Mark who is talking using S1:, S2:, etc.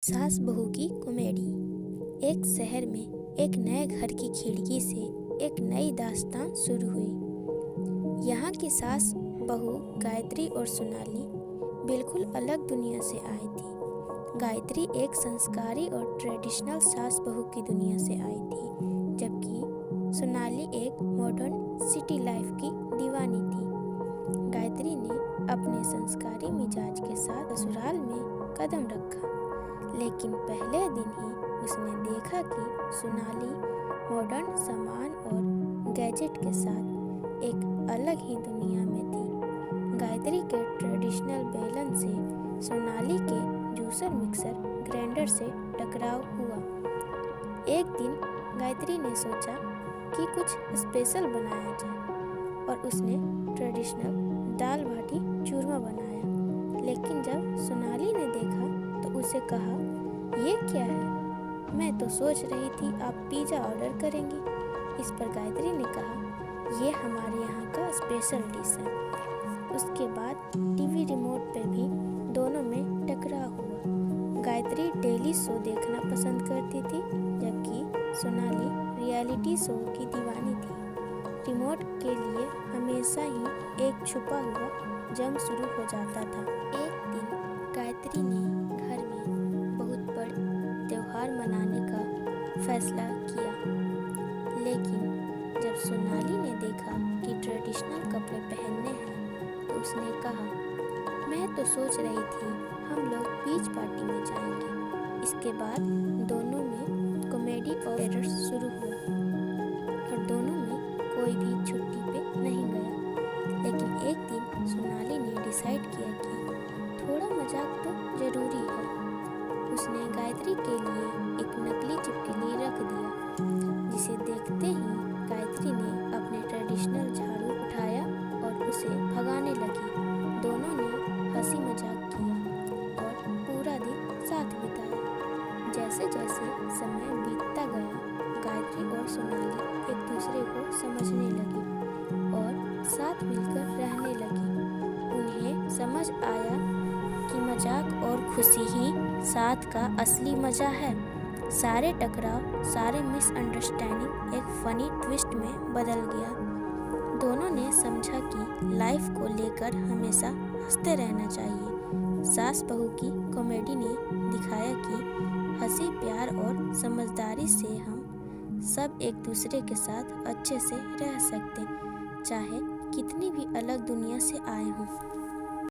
S1: सास बहू की कॉमेडी। एक शहर में एक नए घर की खिड़की से एक नई दास्तान शुरू हुई। यहाँ की सास बहू गायत्री और सोनाली बिल्कुल अलग दुनिया से आई थी। गायत्री एक संस्कारी और ट्रेडिशनल सास बहू की दुनिया से आई थी, जबकि सोनाली एक मॉडर्न सिटी लाइफ की दीवानी थी। गायत्री ने अपने संस्कारी मिजाज के साथ ससुराल में कदम रखा, लेकिन पहले दिन ही उसने देखा कि सोनाली मॉडर्न सामान और गैजेट के साथ एक अलग ही दुनिया में थी। गायत्री के ट्रेडिशनल बेलन से सोनाली के जूसर मिक्सर ग्राइंडर से टकराव हुआ। एक दिन गायत्री ने सोचा कि कुछ स्पेशल बनाया जाए और उसने ट्रेडिशनल दाल बाटी चूरमा बनाया। लेकिन जब सोनाली ने देखा तो उसे कहा, ये क्या है? मैं तो सोच रही थी आप पिज़्ज़ा ऑर्डर करेंगी। इस पर गायत्री ने कहा, ये हमारे यहाँ का स्पेशल डिश है। उसके बाद टीवी रिमोट पे भी दोनों में टकराव हुआ। गायत्री डेली शो देखना पसंद करती थी, जबकि सोनाली रियलिटी शो की दीवानी थी। रिमोट के लिए हमेशा ही एक छुपा हुआ जंग शुरू हो जाता था। एक दिन गायत्री ने घर में बहुत बड़ा त्योहार मनाने का फैसला किया, लेकिन जब सोनाली ने देखा कि ट्रेडिशनल कपड़े पहनने हैं तो उसने कहा, मैं तो सोच रही थी हम लोग बीच पार्टी में जाएंगे। इसके बाद दोनों में कॉमेडी और एरर शुरू हुआ और दोनों में कोई भी छुट्टी पे नहीं गया। लेकिन एक दिन सोनाली ने डिसाइड किया कि थोड़ा मजाक तो जरूरी है। उसने गायत्री के लिए एक नकली छिपकली रख दिया, जिसे देखते ही गायत्री ने अपने ट्रेडिशनल झाड़ू उठाया और उसे भगाने लगी। दोनों ने हंसी मजाक किया और पूरा दिन साथ बिताया। जैसे जैसे समय बीतता गया, गायत्री और सोनाली एक दूसरे को समझने लगी और साथ मिलकर रहने लगी। उन्हें समझ आया कि मजाक और खुशी ही साथ का असली मजा है। सारे टकराव, सारे मिसअंडरस्टैंडिंग एक फनी ट्विस्ट में बदल गया। दोनों ने समझा कि लाइफ को लेकर हमेशा हंसते रहना चाहिए। सास बहू की कॉमेडी ने दिखाया कि हंसी, प्यार और समझदारी से हम सब एक दूसरे के साथ अच्छे से रह सकते, चाहे कितनी भी अलग दुनिया से आए हों।